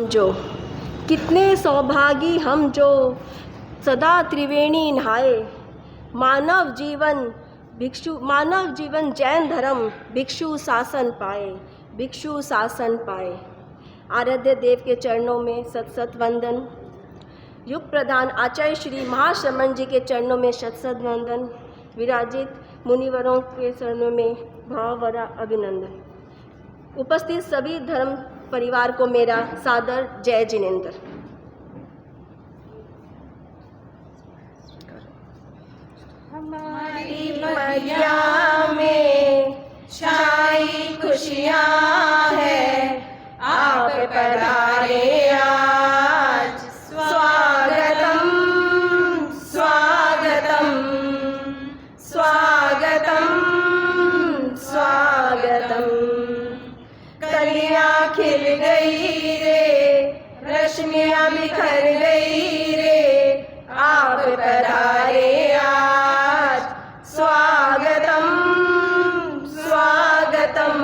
जो कितने सौभागी हम जो सदा त्रिवेणी नहाए। मानव जीवन जैन धर्म भिक्षु शासन पाए, भिक्षु शासन पाए। आराध्य देव के चरणों में सत सत वंदन। युग प्रधान आचार्य श्री महाश्रमण जी के चरणों में शत शत वंदन। विराजित मुनिवरों के चरणों में भावभरा अभिनंदन। उपस्थित सभी धर्म परिवार को मेरा सादर जय जिनेंद्र। हमारी बगिया में छाई खुशियाँ है, आप पधारे आज। स्वागतम स्वागतम स्वागतम स्वागतम। कलियाँ खिल गई रे, रश्मियाँ बिखर गई रे, आप पधारे आज। स्वागतम स्वागतम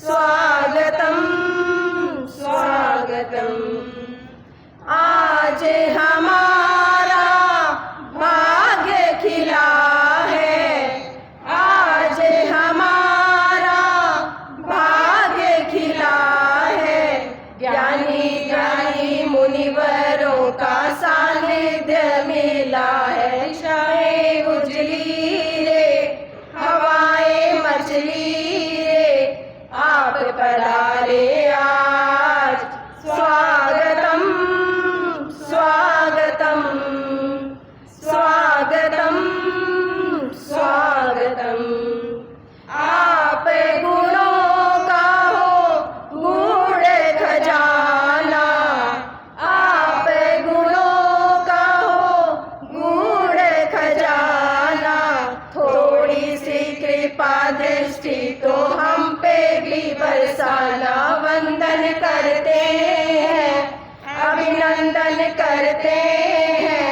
स्वागतम स्वागतम। आज हमारा भाग्य खिला है, आज हमारा भाग्य खिला है। ज्ञानी ज्ञानी मुनिवरों का सानिध्य मिला है। चाहे उजली रे हवाएं मचली रे, आप पधारे आज। स्वागतम स्वागतम स्वागतम स्वागतम। आप गुणों का हो गूढ़ खजाना, आप गुणों का हो गूढ़ खजाना। थोड़ी सी कृपा दृष्टि तो हम पे भी बरसाना। वंदन करते हैं, अभिनंदन करते हैं,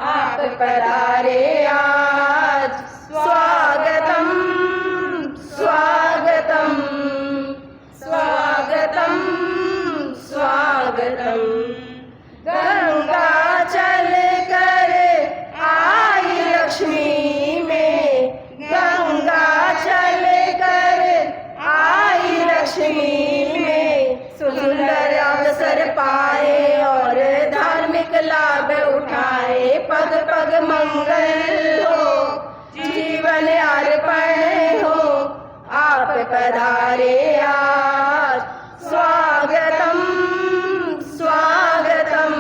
आप पधारे आज। स्वागतम स्वागतम स्वागतम स्वागतम। गंगा चल कर आई लक्ष्मी में, गंगा चल कर आई लक्ष्मी में। सुंदर अवसर पाए और धार्मिक लाभ उठाए। पग पग मंगल हो, जीवन अर्पण हो, आप पधारे आज। स्वागतम स्वागतम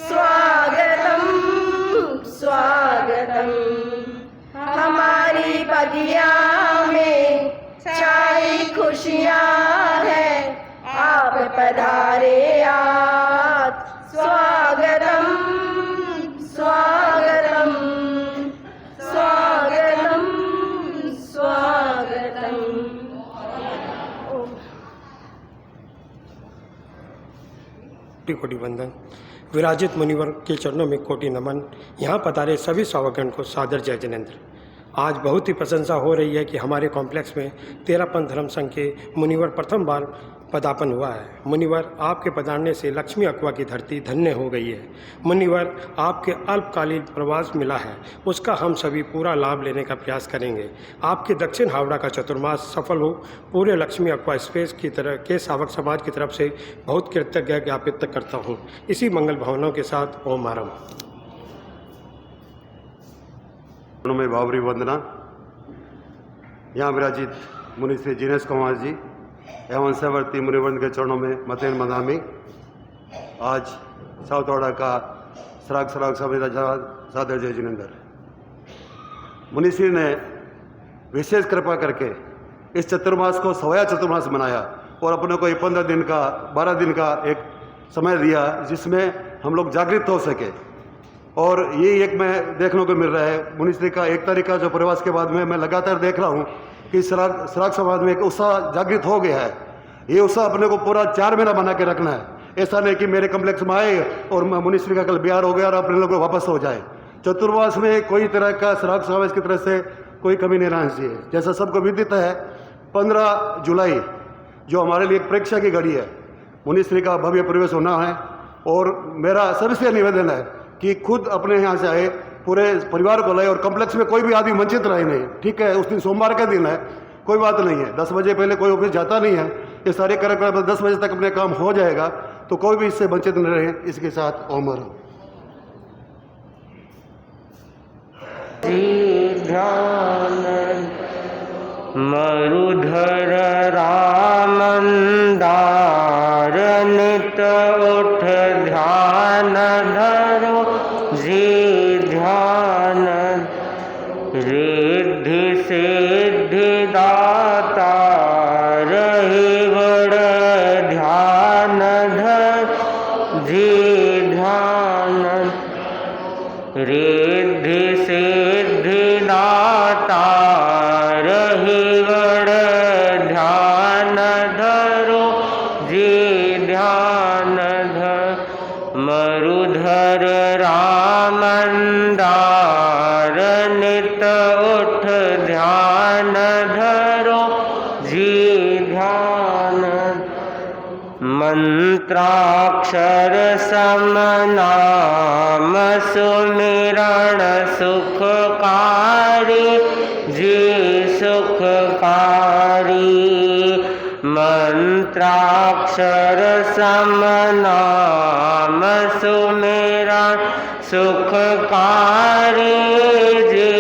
स्वागतम स्वागतम। हमारी बगिया में छाई खुशियाँ है, आप पधारे आज। स्वागतम स्वागतम स्वागतम स्वागतम। कोटि कोटि वंदन। विराजित मुनिवर के चरणों में कोटि नमन। यहाँ पधारे सभी सावकगण को सादर जय जिनेंद्र। आज बहुत ही प्रशंसा हो रही है कि हमारे कॉम्प्लेक्स में 13 पंथ धर्म संघ के मुनिवर प्रथम बार पदार्पण हुआ है। मुनिवर आपके पधारने से लक्ष्मी अकवा की धरती धन्य हो गई है। मुनिवर आपके अल्पकालीन प्रवास मिला है, उसका हम सभी पूरा लाभ लेने का प्रयास करेंगे। आपके दक्षिण हावड़ा का चतुर्मास सफल हो, पूरे लक्ष्मी अकवा स्पेस की तरह के सावक समाज की तरफ से बहुत कृतज्ञ ज्ञापित करता हूँ। इसी मंगल भावनाओं के साथ ओम आरंभ। में भावरी वंदना। यहाँ विराजित मुनि श्री जिनेश कुमार जी एवं सेवर्ती मुनिवृंद के चरणों में मतेन मदामी। आज साउथवाड़ा का सराग सराग समेत सादर जय जिनेंद्र। मुनिश्री ने विशेष कृपा करके इस चतुर्मास को सवाया चतुर्मास बनाया और अपने को 15 दिन का 12 दिन का एक समय दिया जिसमें हम लोग जागृत हो सके। और ये एक मैं देखने को मिल रहा है मुनिश्री का एक तारीख का जो प्रवास के बाद में मैं लगातार देख रहा हूँ कि सराग समाज में एक उत्साह जागृत हो गया है। ये उत्साह अपने को पूरा 4 महीना बना के रखना है। ऐसा नहीं कि मेरे कम्प्लेक्स में आए और मुनिश्री का कल बिहार हो गया और अपने लोग वापस हो जाए। चतुर्मास में कोई तरह का सराग समाज की तरफ से कोई कमी नहीं रहनी चाहिए। जैसा सबको विदित है 15 जुलाई जो हमारे लिए एक परीक्षा की घड़ी है, मुनिश्री का भव्य प्रवेश होना है। और मेरा सबसे निवेदन है कि खुद अपने यहाँ से आए, पूरे परिवार को लाए और कॉम्प्लेक्स में कोई भी आदमी वंचित रहे नहीं। ठीक है, उस दिन सोमवार का दिन है, कोई बात नहीं है, 10 बजे पहले कोई ऑफिस जाता नहीं है। ये सारे कार्यक्रम 10 बजे तक अपने काम हो जाएगा, तो कोई भी इससे वंचित न रहे। इसके साथ ओमर ध्यान मरुधर रामंदार नित उठ ध्यान धरो जी ध्यान रिद्धि सिद्धि दाता रहे बड़ ध्यान धर जी ध्यान रिद्धि सिद्धि दाता रहे बड़ ध्यान धरो जी ध्यान धर मरुधर रामंदार नित उठ ध्यान धरो जी ध्यान मंत्राक्षर सम नाम सुमिरण सुखकारी जी सुखकारी मंत्राक्षर सम नाम सुमिरण सुखकारी जी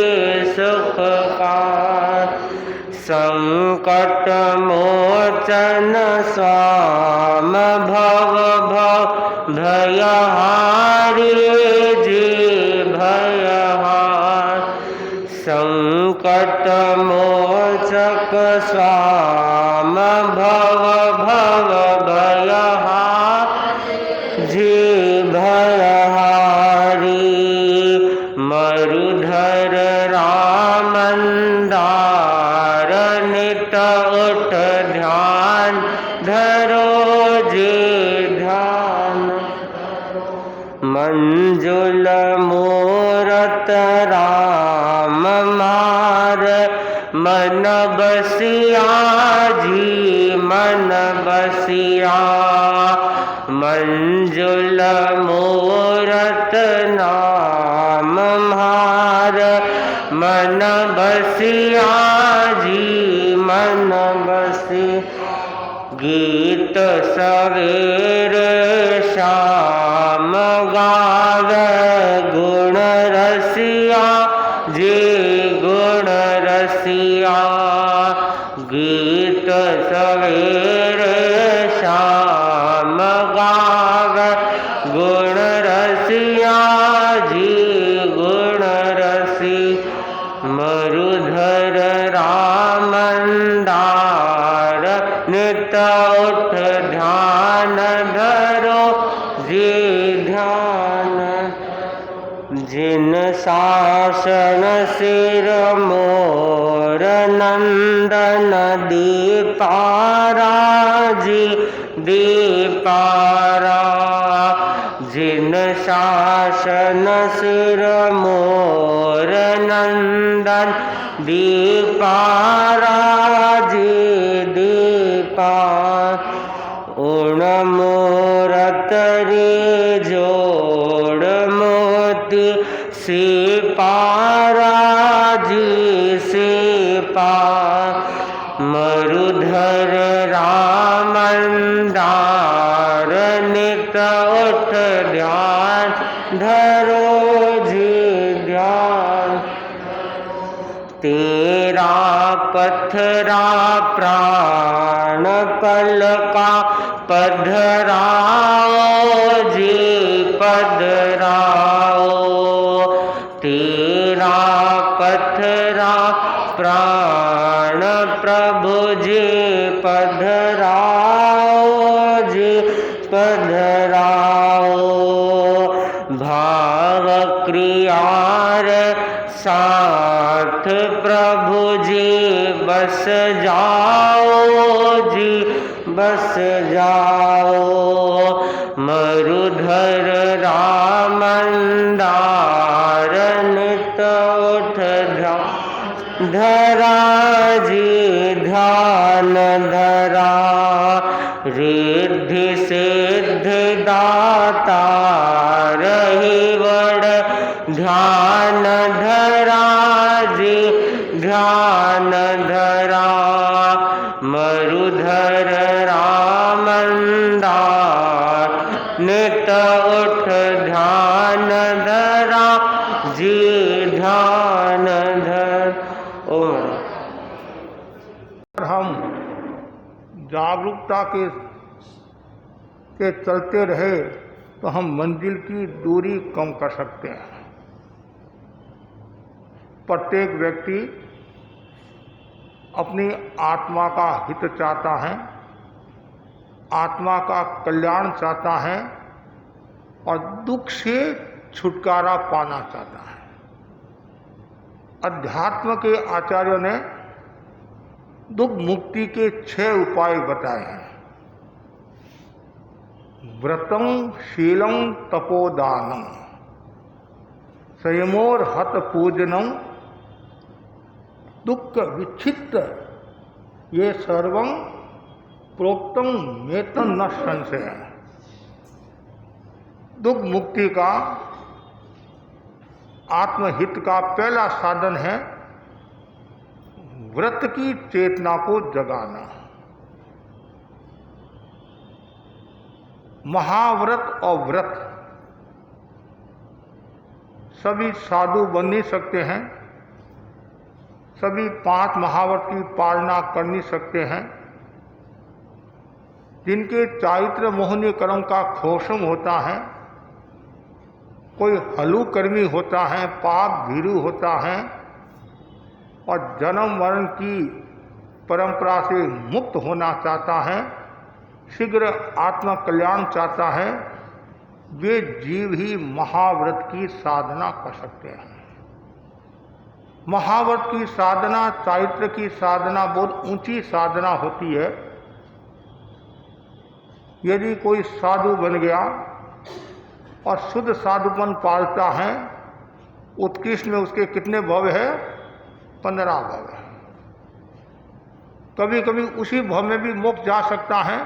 सुखकारी संकट मोचन स्वाम भव भव भयहारी जी भयहार संकट मोचक स्वाम भव भव भयहार जी भयहारी मरुधर रामंदार नित उठ ध्यान धरो जी ध्यान मंजुल मूरत राम मार मन बसिया जी मन बसिया मंजुल मूरत नाम मार मन बसिया जी मन बसी गीत सवेर शाम गावे गुण रसिया जी गुण रसिया गीत सवेर शाम गावे गुण रसिया जी गुण रसी मरुधर रामंदार नित उठ ध्यान धरो जी ध्यान जिन शासन सिर मोर नंदन दीपारा जी दीपारा जिन शासन सिर मोर नंदन दीपारा जी दीपार उण मूरत रे जोड़ मोती सिपारा जी सिपार मरुधर रामंदार नित उठ ध्यान धरो जी ध्यान तेरा पथरा प्राण कल का पधराओ जी पधराओ तेरा पथरा प्राण प्रभु जी पधराओ जी पधराओ भाव क्रियार साथ प्रभु जी बस जाओ जी बस जाओ मरुधर रामंदार नित उठ धरा जी ध्यान धरा रिद्धि से रिद्धि दाता रही वड ध्यान धरा जी ध्यान धरा मरुधर रामंदार नित उठ ध्यान धरा जी ध्यान धर। ओम हम जागरूकता के चलते रहे तो हम मंजिल की दूरी कम कर सकते हैं। प्रत्येक व्यक्ति अपनी आत्मा का हित चाहता है, आत्मा का कल्याण चाहता है और दुख से छुटकारा पाना चाहता है। अध्यात्म के आचार्यों ने दुख मुक्ति के 6 उपाय बताए हैं। व्रतम शीलम तपोदानम संयमोर हत पूजनम दुख विच्छित्त ये सर्वं प्रोक्तम मेतन न संशय। दुख मुक्ति का आत्महित का पहला साधन है व्रत की चेतना को जगाना। महाव्रत और व्रत सभी साधु बन नहीं सकते हैं, सभी 5 महाव्रत की पालना कर नहीं सकते हैं। जिनके चारित्र मोहनी कर्म का खोशम होता है, कोई हलु कर्मी होता है, पाप भीरु होता है और जन्म मरण की परंपरा से मुक्त होना चाहता है, शीघ्र आत्म कल्याण चाहता है, वे जीव ही महाव्रत की साधना कर सकते हैं। महाव्रत की साधना, चारित्र की साधना बहुत ऊंची साधना होती है। यदि कोई साधु बन गया और शुद्ध साधुपन पालता है, उत्कृष्ट में उसके कितने भव है? 15 भव है। कभी कभी उसी भव में भी मोक्ष जा सकता है,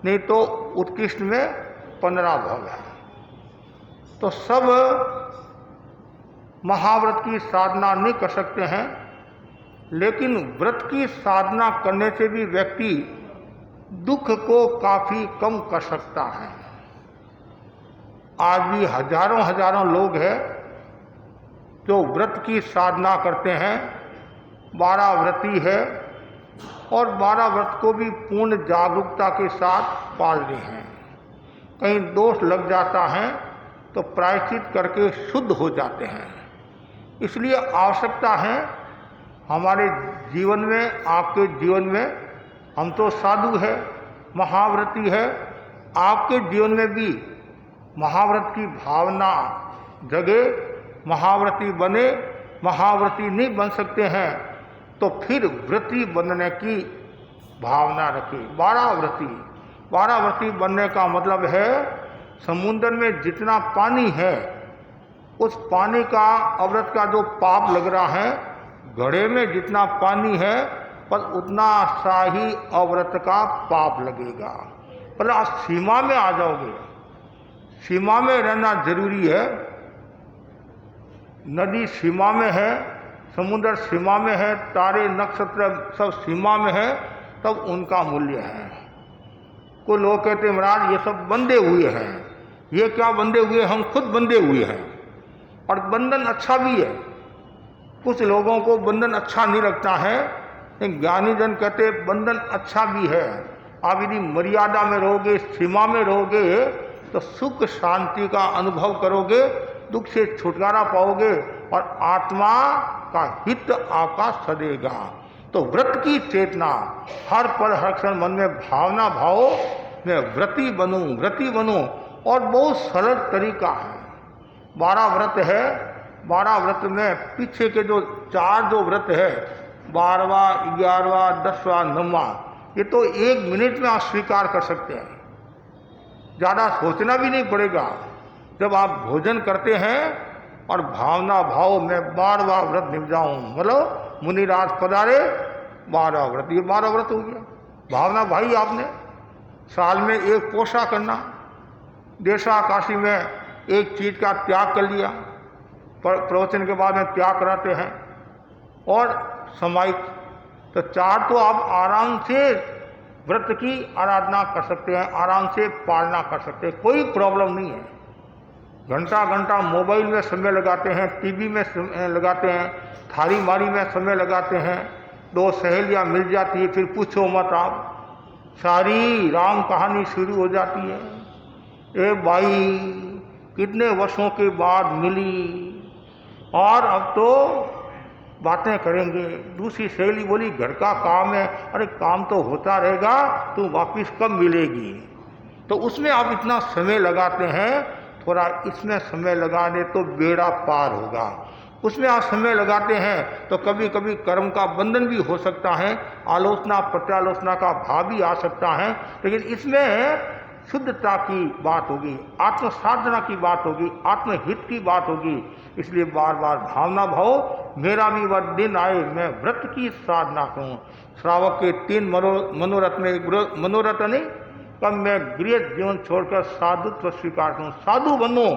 नहीं तो उत्कृष्ट में 15 भव है। तो सब महाव्रत की साधना नहीं कर सकते हैं, लेकिन व्रत की साधना करने से भी व्यक्ति दुख को काफी कम कर सकता है। आज भी हजारों लोग हैं जो व्रत की साधना करते हैं, 12 व्रती है और 12 व्रत को भी पूर्ण जागरूकता के साथ पालने हैं। कहीं दोष लग जाता है तो प्रायश्चित करके शुद्ध हो जाते हैं। इसलिए आवश्यकता है हमारे जीवन में, आपके जीवन में, हम तो साधु है, महाव्रती है, आपके जीवन में भी महाव्रत की भावना जगे, महाव्रती बने। महाव्रती नहीं बन सकते हैं तो फिर व्रती बनने की भावना रखें। 12 व्रती बनने का मतलब है समुद्र में जितना पानी है उस पानी का अव्रत का जो पाप लग रहा है, घड़े में जितना पानी है पर उतना सा ही अव्रत का पाप लगेगा। पर आप सीमा में आ जाओगे, सीमा में रहना जरूरी है। नदी सीमा में है, समुद्र सीमा में है, तारे नक्षत्र सब सीमा में है, तब उनका मूल्य है। कोई लोग कहते हैं महाराज ये सब बंधे हुए हैं। ये क्या बंधे हुए? हम खुद बंधे हुए हैं और बंधन अच्छा भी है। कुछ लोगों को बंधन अच्छा नहीं लगता है, लेकिन ज्ञानी जन कहते बंधन अच्छा भी है। आप यदि मर्यादा में रहोगे, सीमा में रहोगे तो सुख शांति का अनुभव करोगे, दुख से छुटकारा पाओगे और आत्मा का हित आपका सदेगा। तो व्रत की चेतना हर पल हर क्षण मन में भावना भावो, मैं व्रती बनूं। और बहुत सरल तरीका है। 12 व्रत है, 12 व्रत में पीछे के जो 4 जो व्रत है, 12वां, 11वां, 10वां, 9वां, ये तो 1 मिनट में आप स्वीकार कर सकते हैं। ज़्यादा सोचना भी नहीं पड़ेगा। जब आप भोजन करते हैं और भावना भाव में 12वां व्रत निभाऊं, मतलब मुनिराज पधारे 12 व्रत, ये 12 व्रत हो गया। भावना भाई आपने साल में एक पोषा करना, देशा काशी में एक चीज का त्याग कर लिया, प्रवचन के बाद में त्याग कराते हैं, और सामायिक, तो 4 तो आप आराम से व्रत की आराधना कर सकते हैं, आराम से पालना कर सकते हैं, कोई प्रॉब्लम नहीं है। घंटा घंटा मोबाइल में समय लगाते हैं, टीवी में समय लगाते हैं, थारी मारी में समय लगाते हैं, 2 सहेलियां मिल जाती है, फिर पूछो मत आप, सारी राम कहानी शुरू हो जाती है। ए भाई कितने वर्षों के बाद मिली और अब तो बातें करेंगे। दूसरी सहेली बोली घर का काम है, अरे काम तो होता रहेगा, तू वापिस कब मिलेगी। तो उसमें आप इतना समय लगाते हैं, थोड़ा इसमें समय लगा दे तो बेड़ा पार होगा। उसमें आप समय लगाते हैं तो कभी कभी कर्म का बंधन भी हो सकता है, आलोचना प्रत्यालोचना का भाव भी आ सकता है, लेकिन इसमें शुद्धता की बात होगी, आत्म साधना की बात होगी, आत्महित की बात होगी। इसलिए बार बार भावना भाव, मेरा भी वह दिन आए मैं व्रत की साधना करूं। श्रावक के 3 मनोरथ में एक मनोरथ नहीं, कब मैं गृह जीवन छोड़कर साधुत्व स्वीकार करूं, साधु बनो।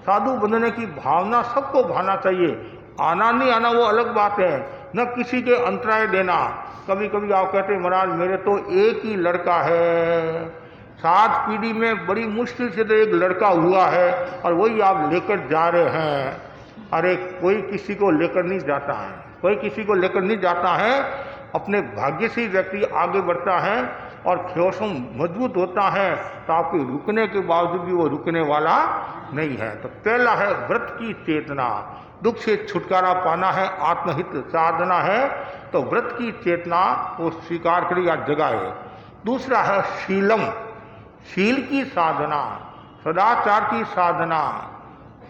साधु बनने की भावना सबको भाना चाहिए, आना नहीं आना वो अलग बात है, न किसी के अंतराय देना। कभी कभी आप कहते हैं महाराज मेरे तो एक ही लड़का है, 7 पीढ़ी में बड़ी मुश्किल से तो एक लड़का हुआ है और वही आप लेकर जा रहे हैं। अरे कोई किसी को लेकर नहीं जाता है, कोई किसी को लेकर नहीं जाता है, अपने भाग्य से व्यक्ति आगे बढ़ता है और ख्योसम मजबूत होता है, तो आपके रुकने के बावजूद भी वो रुकने वाला नहीं है। तो पहला है व्रत की चेतना, दुख से छुटकारा पाना है, आत्महित साधना है, तो व्रत की चेतना वो स्वीकार करे या जगाए। दूसरा है शीलम, शील की साधना, सदाचार की साधना,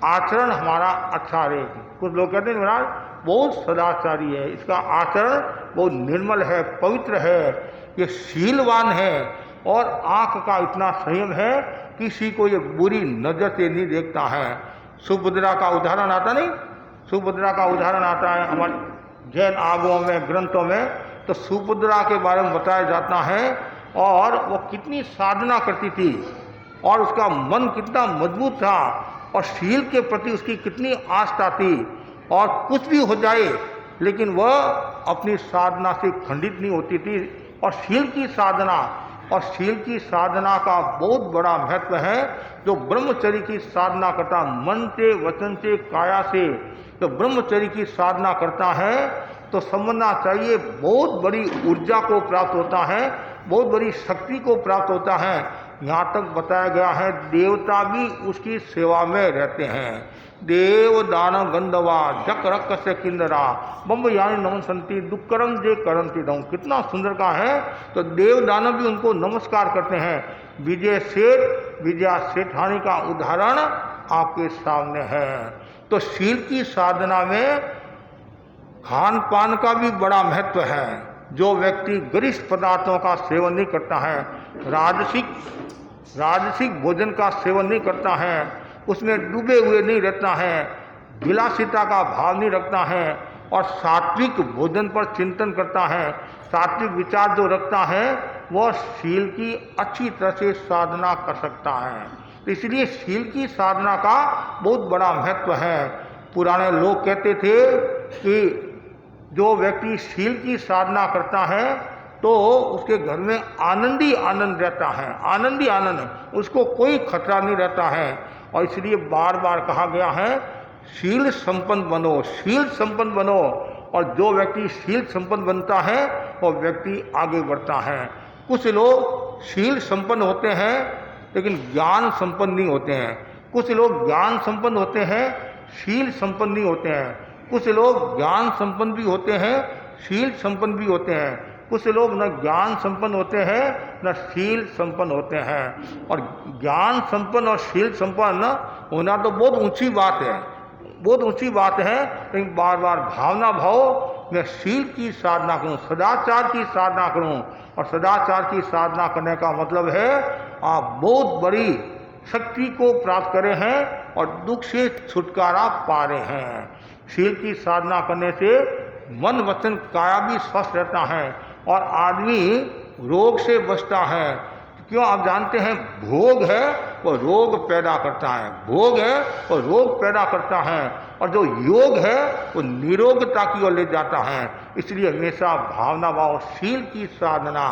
आचरण हमारा अच्छा रहे। कुछ लोग कहते हैं महाराज बहुत सदाचारी है, इसका आचरण बहुत निर्मल है, पवित्र है, ये शीलवान है और आंख का इतना संयम है, किसी को ये बुरी नजर से नहीं देखता है। सुभद्रा का उदाहरण आता नहीं, सुभद्रा का उदाहरण आता है हमारे जैन आगमों में, ग्रंथों में, तो सुभद्रा के बारे में बताया जाता है और वो कितनी साधना करती थी और उसका मन कितना मजबूत था और शील के प्रति उसकी कितनी आस्था थी, और कुछ भी हो जाए लेकिन वह अपनी साधना से खंडित नहीं होती थी। और शील की साधना, और शील की साधना का बहुत बड़ा महत्व है। जो ब्रह्मचर्य की साधना करता, मन से वचन से काया से जो ब्रह्मचर्य की साधना करता है, तो समझना चाहिए बहुत बड़ी ऊर्जा को प्राप्त होता है, बहुत बड़ी शक्ति को प्राप्त होता है। यहाँ तक बताया गया है देवता भी उसकी सेवा में रहते हैं। देव दानव गंधवा जक रक से किंदरा बम्ब यानी नमन संति दुक्करम जे करंति दम, कितना सुंदर का है। तो देव दानव भी उनको नमस्कार करते हैं। विजय सेठ, विजया सेठानी का उदाहरण आपके सामने है। तो शील की साधना में खान पान का भी बड़ा महत्व है। जो व्यक्ति गरिष्ठ पदार्थों का सेवन नहीं करता है, राजसिक भोजन का सेवन नहीं करता है, उसमें डूबे हुए नहीं रहता है, विलासिता का भाव नहीं रखता है और सात्विक भोजन पर चिंतन करता है, सात्विक विचार जो रखता है, वह शील की अच्छी तरह से साधना कर सकता है। तो इसलिए शील की साधना का बहुत बड़ा महत्व है। पुराने लोग कहते थे कि जो व्यक्ति शील की साधना करता है तो उसके घर में आनंद ही आनंद रहता है, आनंद ही आनंद, उसको कोई खतरा नहीं रहता है। और इसलिए बार बार कहा गया है शील संपन्न बनो, शील संपन्न बनो। और जो व्यक्ति शील संपन्न बनता है वो व्यक्ति आगे बढ़ता है। कुछ लोग शील संपन्न होते हैं लेकिन ज्ञान संपन्न नहीं होते हैं, कुछ लोग ज्ञान संपन्न होते हैं, शील संपन्न नहीं होते हैं, कुछ लोग ज्ञान संपन्न भी होते हैं, शील संपन्न भी होते हैं, कुछ लोग न ज्ञान संपन्न होते हैं न शील संपन्न होते हैं। और ज्ञान संपन्न और शील संपन्न होना तो बहुत ऊंची बात है, बहुत ऊंची बात है, लेकिन बार बार भावना भाव मैं शील की साधना करूं, सदाचार की साधना करूं। और सदाचार की साधना करने का मतलब है आप बहुत बड़ी शक्ति को प्राप्त करे हैं और दुख से छुटकारा पा रहे हैं। शील की साधना करने से मन वचन काया भी स्वस्थ रहता है और आदमी रोग से बचता है। क्यों? आप जानते हैं भोग है वो रोग पैदा करता है, भोग है वो रोग पैदा करता है, और जो योग है वो निरोगता की ओर ले जाता है। इसलिए हमेशा भावना भाव शील की साधना,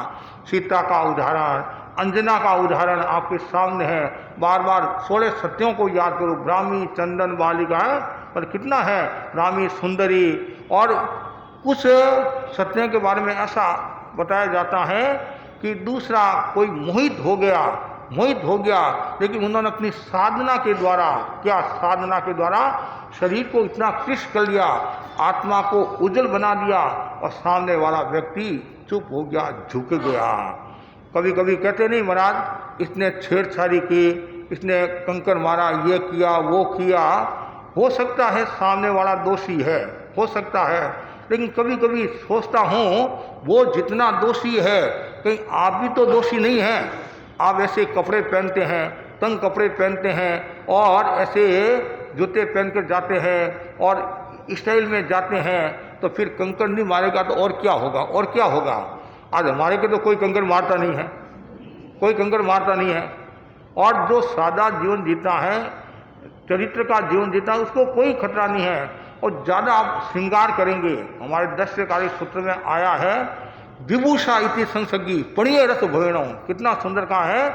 सीता का उदाहरण, अंजना का उदाहरण आपके सामने है। बार बार 16 सत्यों को याद करो, ब्राह्मी, चंदन, बालिका है, पर कितना है ब्राह्मी, सुंदरी। और कुछ सत्यों के बारे में ऐसा बताया जाता है कि दूसरा कोई मोहित हो गया, लेकिन उन्होंने अपनी साधना के द्वारा, क्या साधना के द्वारा शरीर को इतना कृष्ण कर लिया, आत्मा को उज्जवल बना दिया, और सामने वाला व्यक्ति चुप हो गया, झुक गया। कभी कभी कहते नहीं महाराज इसने छेड़छाड़ी की, इसने कंकर मारा, ये किया वो किया। हो सकता है सामने वाला दोषी है, हो सकता है, लेकिन कभी कभी सोचता हूँ वो जितना दोषी है कहीं आप भी तो दोषी नहीं हैं। आप ऐसे कपड़े पहनते हैं, तंग कपड़े पहनते हैं, और ऐसे जूते पहन कर जाते हैं और स्टाइल में जाते हैं, तो फिर कंकर नहीं मारेगा तो और क्या होगा, और क्या होगा? आज हमारे के तो कोई कंकर मारता नहीं है, कोई कंकर मारता नहीं है। और जो सादा जीवन जीता है, चरित्र का जीवन जीता है, उसको कोई खतरा नहीं है। और ज़्यादा आप श्रृंगार करेंगे, हमारे 10 सूत्र में आया है, विभूषा इति संसर्गी पणिये रस भवेणो। कितना सुंदर कहा है,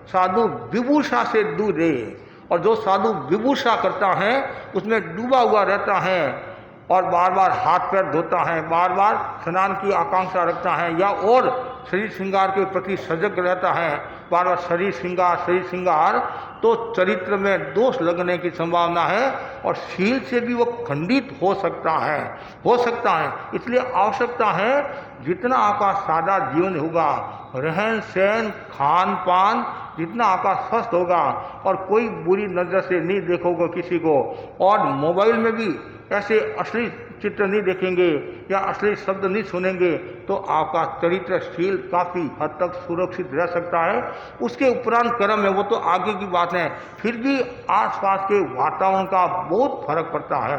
साधु विभूषा से दूर रहे। और जो साधु विभूषा करता है उसमें डूबा हुआ रहता है, और बार बार हाथ पैर धोता है, बार बार स्नान की आकांक्षा रखता है, या और शरीर श्रृंगार के प्रति सजग रहता है, बार बार शरीर श्रृंगार, तो चरित्र में दोष लगने की संभावना है, और शील से भी वो खंडित हो सकता है। इसलिए आवश्यकता है जितना आपका सादा जीवन होगा, रहन सहन खान पान जितना आपका स्वस्थ होगा, और कोई बुरी नज़र से नहीं देखोगे किसी को, और मोबाइल में भी ऐसे अश्लील चित्र नहीं देखेंगे या अश्लील शब्द नहीं सुनेंगे, तो आपका चरित्रशील काफ़ी हद तक सुरक्षित रह सकता है। उसके उपरांत कर्म है वो तो आगे की बात है, फिर भी आसपास के वातावरण का बहुत फर्क पड़ता है।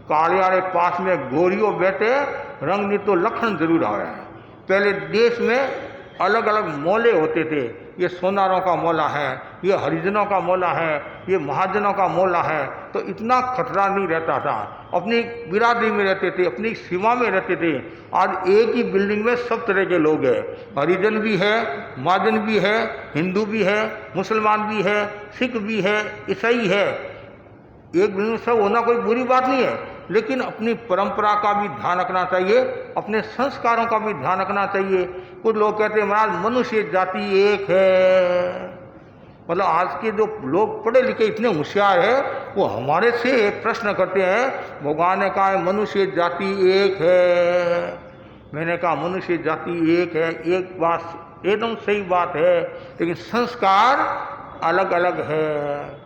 कालियारे पास में गोरियों बैठे, रंग नहीं तो लखन जरूर आया है। पहले देश में अलग अलग मोले होते थे, ये सोनारों का मोला है, ये हरिजनों का मोला है, ये महाजनों का मोला है, तो इतना खतरा नहीं रहता था। अपनी बिरादरी में रहते थे, अपनी सीमा में रहते थे। आज एक ही बिल्डिंग में सब तरह के लोग हैं, हरिजन भी है, महाजन भी है, हिंदू भी है, मुसलमान भी है, सिख भी है, ईसाई है। एक बिल्डिंग में सब होना कोई बुरी बात नहीं है, लेकिन अपनी परंपरा का भी ध्यान रखना चाहिए, अपने संस्कारों का भी ध्यान रखना चाहिए। कुछ लोग कहते हैं महाराज मनुष्य जाति एक है, मतलब आज के जो लोग पढ़े लिखे इतने होशियार है, वो हमारे से प्रश्न करते हैं, भगवान ने कहा है मनुष्य जाति एक है। मैंने कहा मनुष्य जाति एक है, एक बात एकदम सही बात है, लेकिन संस्कार अलग अलग है।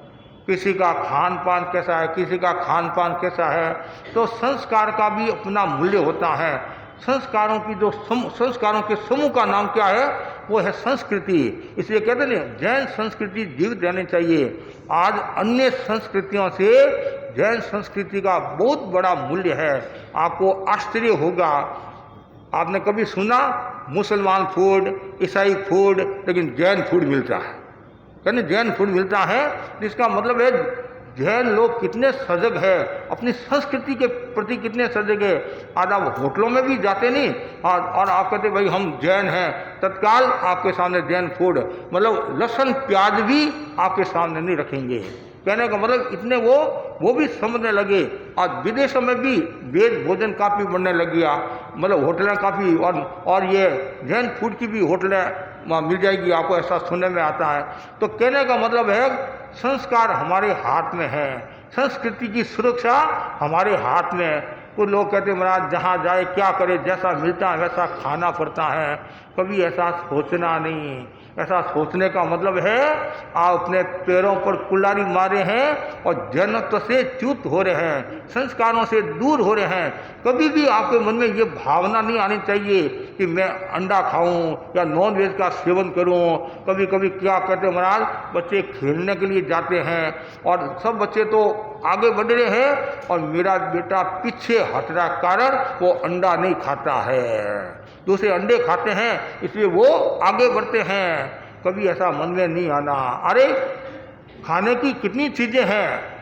किसी का खान पान कैसा है, किसी का खान पान कैसा है, तो संस्कार का भी अपना मूल्य होता है। संस्कारों की जो संस्कारों के समूह का नाम क्या है, वो है संस्कृति। इसलिए कहते हैं जैन संस्कृति जीवित रहनी चाहिए। आज अन्य संस्कृतियों से जैन संस्कृति का बहुत बड़ा मूल्य है। आपको आश्चर्य होगा, आपने कभी सुना मुसलमान फूड, ईसाई फूड, लेकिन जैन फूड मिलता है। यानी जैन फूड मिलता है, जिसका मतलब है जैन लोग कितने सजग है, अपनी संस्कृति के प्रति कितने सजग है। आज आप होटलों में भी जाते नहीं और आप कहते भाई हम जैन हैं, तत्काल आपके सामने जैन फूड, मतलब लहसुन प्याज भी आपके सामने नहीं रखेंगे। कहने का मतलब इतने वो भी समझने लगे। आज विदेशों में भी वेज भोजन काफ़ी बनने लग गया, मतलब होटलें काफ़ी, और ये जैन फूड की भी होटलें वहाँ मिल जाएगी आपको, ऐसा सुनने में आता है। तो कहने का मतलब है संस्कार हमारे हाथ में है, संस्कृति की सुरक्षा हमारे हाथ में है। कुछ लोग कहते हैं महाराज जहाँ जाए क्या करे, जैसा मिलता है वैसा खाना पड़ता है। कभी ऐसा सोचना नहीं। ऐसा सोचने का मतलब है आप अपने पैरों पर कुल्हाड़ी मारे हैं और जन्नत से च्युत हो रहे हैं, संस्कारों से दूर हो रहे हैं। कभी भी आपके मन में ये भावना नहीं आनी चाहिए कि मैं अंडा खाऊं या नॉन वेज का सेवन करूं। कभी कभी क्या कहते हैं महाराज, बच्चे खेलने के लिए जाते हैं और सब बच्चे तो आगे बढ़ रहे हैं और मेरा बेटा पीछे हट रहा कारण वो अंडा नहीं खाता है, दूसरे अंडे खाते हैं, इसलिए वो आगे बढ़ते हैं। कभी ऐसा मन में नहीं आना। अरे खाने की कितनी चीज़ें हैं,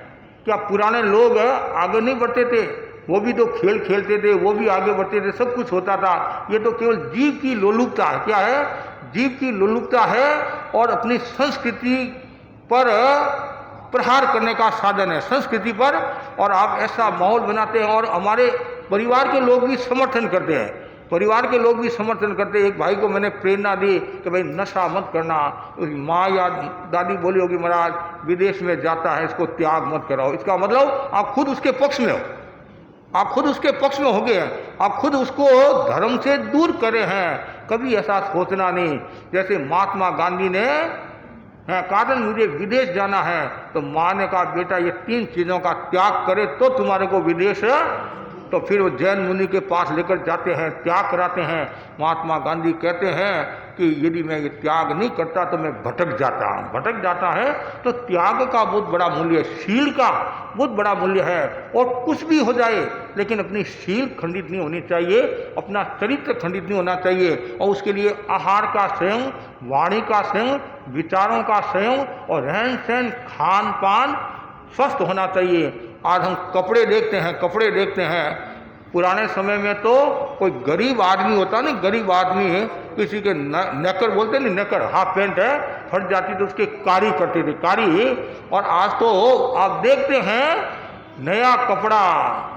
क्या पुराने लोग आगे नहीं बढ़ते थे? वो भी तो खेल खेलते थे, वो भी आगे बढ़ते थे, सब कुछ होता था। ये तो केवल जीव की लोलुपता है। क्या है? जीव की लोलुपता है और अपनी संस्कृति पर प्रहार करने का साधन है, संस्कृति पर। और आप ऐसा माहौल बनाते हैं और हमारे परिवार के लोग भी समर्थन करते हैं, परिवार के लोग भी समर्थन करते हैं। एक भाई को मैंने प्रेरणा दी कि भाई नशा मत करना। उसकी माँ या दादी बोली होगी महाराज विदेश में जाता है, इसको त्याग मत कराओ। इसका मतलब आप खुद उसके पक्ष में हो, आप खुद उसके पक्ष में हो गए हैं, आप खुद उसको धर्म से दूर करे हैं। कभी ऐसा सोचना नहीं। जैसे महात्मा गांधी ने कहा था मुझे विदेश जाना है, तो माँ ने कहा बेटा ये 3 चीज़ों का त्याग करे तो तुम्हारे को विदेश, तो फिर वो जैन मुनि के पास लेकर जाते हैं, त्याग कराते हैं। महात्मा गांधी कहते हैं कि यदि मैं ये त्याग नहीं करता तो मैं भटक जाता है। तो त्याग का बहुत बड़ा मूल्य है, शील का बहुत बड़ा मूल्य है। और कुछ भी हो जाए लेकिन अपनी शील खंडित नहीं होनी चाहिए, अपना चरित्र खंडित नहीं होना चाहिए। और उसके लिए आहार का संयम, वाणी का संयम, विचारों का संयम और रहन सहन खान पान स्वस्थ होना चाहिए। आज हम कपड़े देखते हैं। पुराने समय में तो कोई गरीब आदमी होता नहीं, गरीब आदमी किसी के नेकर बोलते नहीं, नेकर हाफ पैंट है फट जाती तो उसके कारी करते थे, कारी। और आज तो आप देखते हैं नया कपड़ा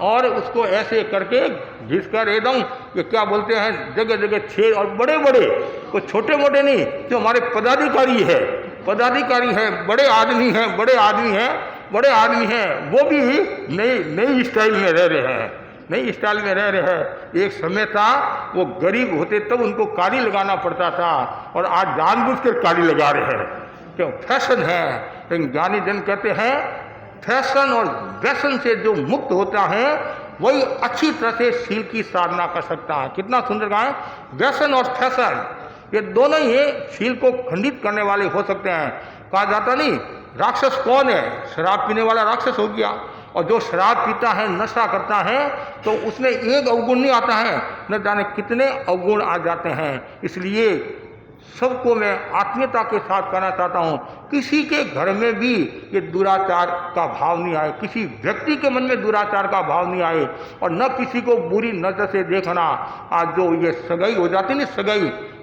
और उसको ऐसे करके घिसकर एकदम ये क्या बोलते हैं जगह जगह छेद, और बड़े बड़े, कोई छोटे मोटे नहीं, जो हमारे पदाधिकारी है, बड़े आदमी हैं, वो भी नई स्टाइल में रह रहे हैं, एक समय था वो गरीब होते तब उनको कारी लगाना पड़ता था और आज जानबूझकर कारी लगा रहे हैं, क्यों? फैशन है। लेकिन ज्ञानी जन कहते हैं फैशन और व्यसन से जो मुक्त होता है वही अच्छी तरह से शील की साधना कर सकता है। कितना सुंदर कहा है, व्यसन और फैशन ये दोनों ही शील को खंडित करने वाले हो सकते हैं। कहा जाता नहीं राक्षस कौन है? शराब पीने वाला राक्षस हो गया। और जो शराब पीता है, नशा करता है, तो उसमें एक अवगुण नहीं आता है, न जाने कितने अवगुण आ जाते हैं। इसलिए सबको मैं आत्मीयता के साथ कहना चाहता हूँ, किसी के घर में भी ये दुराचार का भाव नहीं आए, किसी व्यक्ति के मन में दुराचार का भाव नहीं आए, और न किसी को बुरी नजर से देखना। आज जो ये सगाई हो जाती है ना,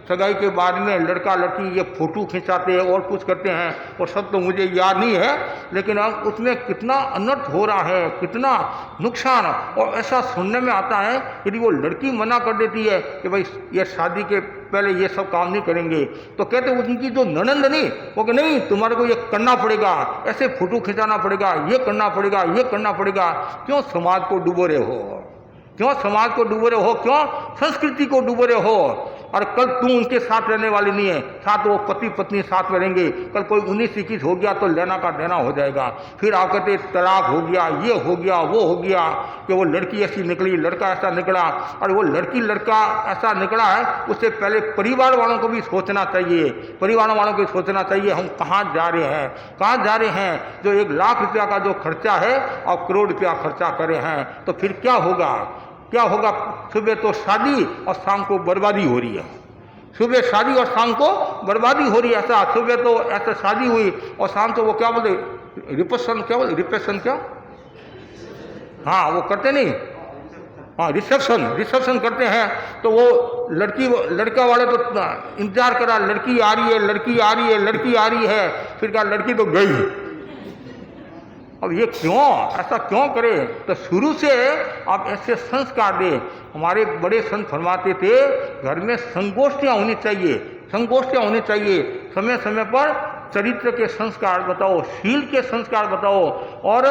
सगाई के बाद में लड़का लड़की ये फोटो खिंचाते हैं और कुछ करते हैं, और सब तो मुझे याद नहीं है, लेकिन अब उसमें कितना अनर्थ हो रहा है, कितना नुकसान। और ऐसा सुनने में आता है यदि वो लड़की मना कर देती है कि भाई ये शादी के पहले ये सब काम नहीं करेंगे, तो कहते उनकी जो ननंद नहीं, वो कि नहीं तुम्हारे को ये करना पड़ेगा, ऐसे फोटो खिंचाना पड़ेगा, ये करना पड़ेगा। क्यों समाज को डुबो रहे हो? क्यों संस्कृति को डुबो रहे हो? और कल तू उनके साथ रहने वाली नहीं है, साथ वो पति पत्नी साथ में रहेंगे, कल कोई 19-21 हो गया तो लेना का देना हो जाएगा। फिर आप कहते तलाक हो गया, ये हो गया, वो हो गया, कि वो लड़की ऐसी निकली, लड़का ऐसा निकला। और वो लड़की लड़का ऐसा निकला है, उससे पहले परिवार वालों को भी सोचना चाहिए, हम कहाँ जा रहे हैं। जो 1 लाख रुपया का जो खर्चा है और करोड़ रुपया खर्चा करे हैं, तो फिर क्या होगा? सुबह तो शादी और शाम को बर्बादी हो रही है, ऐसा सुबह तो ऐसा शादी हुई और शाम को वो क्या बोलते रिसेप्शन क्या? हाँ वो करते नहीं, हाँ रिसेप्शन करते हैं। तो वो लड़का वाले तो इंतजार करा, लड़की आ रही है, फिर कहा लड़की तो गई। अब ये ऐसा क्यों करे? तो शुरू से आप ऐसे संस्कार दें। हमारे बड़े संत फरमाते थे घर में संगोष्ठियाँ होनी चाहिए, समय समय पर चरित्र के संस्कार बताओ, शील के संस्कार बताओ और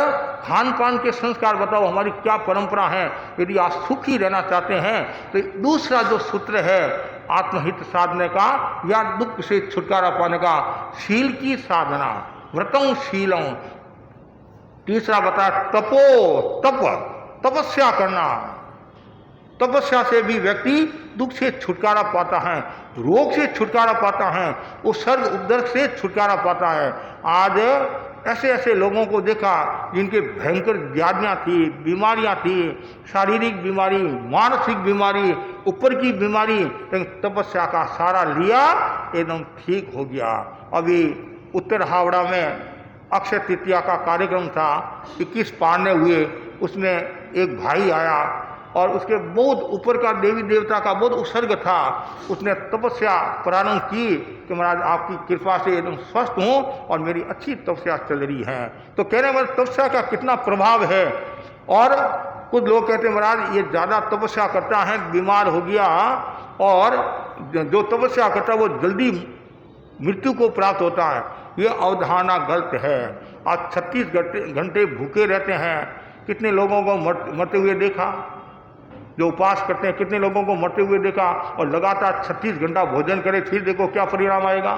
खान पान के संस्कार बताओ, हमारी क्या परंपरा है। यदि आप सुखी रहना चाहते हैं तो दूसरा जो सूत्र है आत्महित साधने का या दुख से छुटकारा पाने का, शील की साधना, व्रतों शीलों। तीसरा बताया तपस्या करना। तपस्या से भी व्यक्ति दुख से छुटकारा पाता है, रोग से छुटकारा पाता है, उपसर्ग उपदर्ग से छुटकारा पाता है। आज ऐसे ऐसे लोगों को देखा जिनके भयंकर व्याधियाँ थी, बीमारियाँ थी, शारीरिक बीमारी, मानसिक बीमारी, ऊपर की बीमारी, लेकिन तपस्या का सहारा लिया, एकदम ठीक हो गया। अभी उत्तर हावड़ा में अक्षय तृतीया का कार्यक्रम था, 21 पारने हुए, उसमें एक भाई आया और उसके बहुत ऊपर का देवी देवता का बहुत उत्सर्ग था। उसने तपस्या प्रारंभ की कि महाराज आपकी कृपा से एकदम स्वस्थ हूँ और मेरी अच्छी तपस्या चल रही है। तो कह रहे हैं तपस्या का कितना प्रभाव है। और कुछ लोग कहते हैं महाराज ये ज़्यादा तपस्या करता है, बीमार हो गया, और जो तपस्या करता है वो जल्दी मृत्यु को प्राप्त होता है। ये अवधारणा गलत है। आज 36 घंटे भूखे रहते हैं, कितने लोगों को मरते हुए देखा, जो उपवास करते हैं कितने लोगों को मरते हुए देखा, और लगातार 36 घंटा भोजन करे, फिर देखो क्या परिणाम आएगा,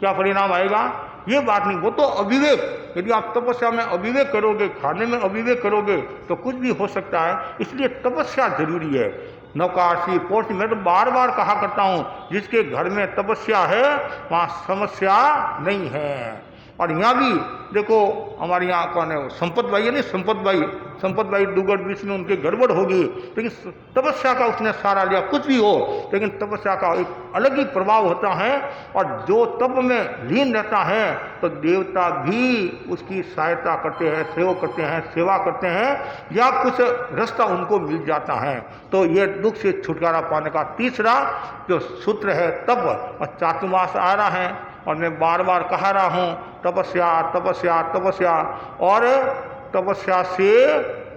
क्या परिणाम आएगा। ये बात नहीं, वो तो अविवेक। यदि आप तपस्या में अविवेक करोगे, खाने में अविवेक करोगे तो कुछ भी हो सकता है। इसलिए तपस्या जरूरी है। नौकाशी पोस्ट, मैं तो बार बार कहा करता हूँ, जिसके घर में तपस्या है वहाँ समस्या नहीं है। और यहाँ भी देखो, हमारे यहाँ कौन है, संपत भाई है नहीं, संपत भाई दुगड़ बीच में उनके गड़बड़ होगी, लेकिन तपस्या का उसने सहारा लिया। कुछ भी हो, लेकिन तपस्या का एक अलग ही प्रभाव होता है। और जो तप में लीन रहता है तो देवता भी उसकी सहायता करते हैं, सेवा करते हैं, या कुछ रास्ता उनको मिल जाता है। तो ये दुख से छुटकारा पाने का तीसरा जो सूत्र है तप, और चातुर्मास आ रहा है, और मैं बार बार कहा रहा हूँ, तपस्या तपस्या तपस्या। और तपस्या से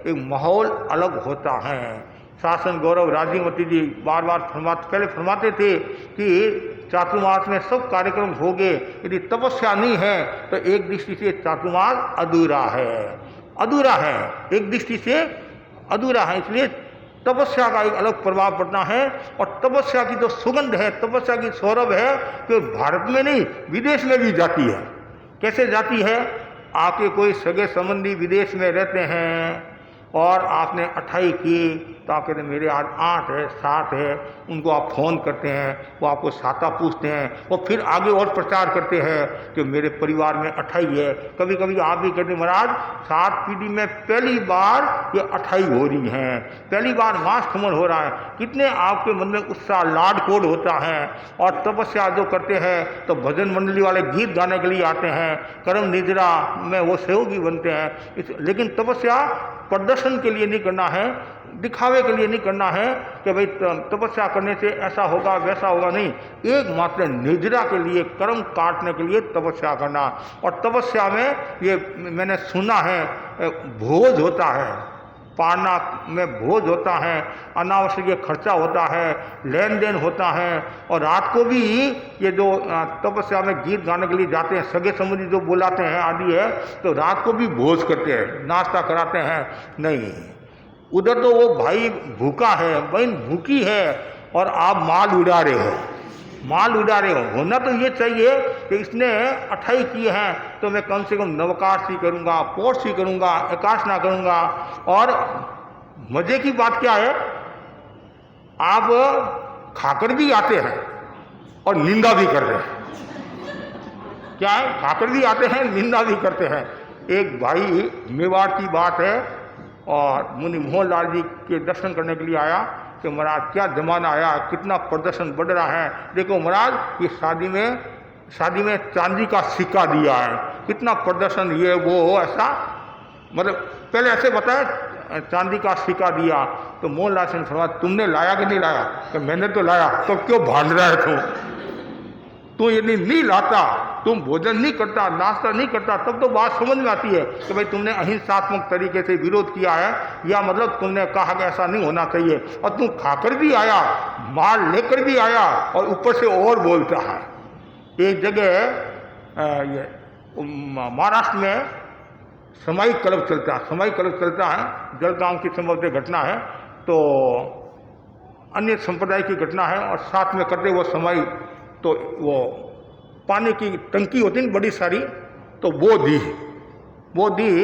एक माहौल अलग होता है। शासन गौरव राजीवती जी बार बार पहले फरमाते थे कि चातुर्मास में सब कार्यक्रम हो गए, यदि तपस्या नहीं है तो एक दृष्टि से चातुर्मास अधूरा है, एक दृष्टि से अधूरा है। इसलिए तपस्या का एक अलग प्रभाव पड़ता है। और तपस्या की जो सुगंध है, तपस्या की सौरभ है, कि भारत में नहीं विदेश में भी जाती है। कैसे जाती है? आपके कोई सगे संबंधी विदेश में रहते हैं और आपने 28 की, तो आप कहते हैं मेरे आज 8 है 7 है, उनको आप फ़ोन करते हैं, वो आपको साता पूछते हैं, और फिर आगे और प्रचार करते हैं कि मेरे परिवार में 28 है। कभी कभी आप भी कहते हैं महाराज 7 पीढ़ी में पहली बार ये 28 हो रही हैं, पहली बार मांस खमन हो रहा है। कितने आपके मन में उत्साह लाड कोड होता है। और तपस्या जो करते हैं तो भजन मंडली वाले गीत गाने के लिए आते हैं, कर्म निद्रा में वो सहयोगी बनते हैं। लेकिन तपस्या प्रदर्शन के लिए नहीं करना है, दिखावे के लिए नहीं करना है कि भाई तपस्या करने से ऐसा होगा वैसा होगा, नहीं। एकमात्र निद्रा के लिए, कर्म काटने के लिए तपस्या करना। और तपस्या में ये मैंने सुना है भोज होता है, पारना में भोज होता है, अनावश्यक खर्चा होता है, लेन देन होता है। और रात को भी ये जो तपस्या में गीत गाने के लिए जाते हैं, सगे संबंधी जो बुलाते हैं आदि है, तो रात को भी भोज करते हैं, नाश्ता कराते हैं। नहीं, उधर तो वो भाई भूखा है, बहन भूखी है, और आप माल उड़ा रहे हो। होना तो ये चाहिए कि इसने 28 किए हैं तो मैं कम से कम नवकाशी करूँगा, पोर्सी करूँगा, एकाशना करूँगा। और मजे की बात क्या है, आप खाकर भी आते हैं और निंदा भी कर रहे हैं। क्या है, खाकर भी आते हैं, निंदा भी करते हैं। एक भाई मेवाड़ की बात है, और मुनि मोहनलाल जी के दर्शन करने के लिए आया कि महाराज क्या जमाना आया, कितना प्रदर्शन बढ़ रहा है। देखो महाराज ये शादी में चांदी का सिक्का दिया है, कितना प्रदर्शन, ये वो ऐसा, मतलब पहले ऐसे बताया चांदी का सिक्का दिया। तो मोहनलाल सिंह फरमाया तुमने लाया कि नहीं लाया? कि मैंने तो लाया। तो क्यों भांड रहा है तू यदि नहीं लाता, तुम भोजन नहीं करता, नाश्ता नहीं करता, तब तो बात समझ में आती है कि भाई तुमने अहिंसात्मक तरीके से विरोध किया है, या मतलब तुमने कहा कि ऐसा नहीं होना चाहिए। और तुम खाकर भी आया, माल लेकर भी आया, और ऊपर से और बोलता है। एक जगह ये महाराष्ट्र में समाई क्लब चलता है, जलगांव की संभवतः घटना है, तो अन्य संप्रदाय की घटना है, और साथ में करते वो समाई, तो वो पानी की टंकी होती है बड़ी सारी, तो वो दी।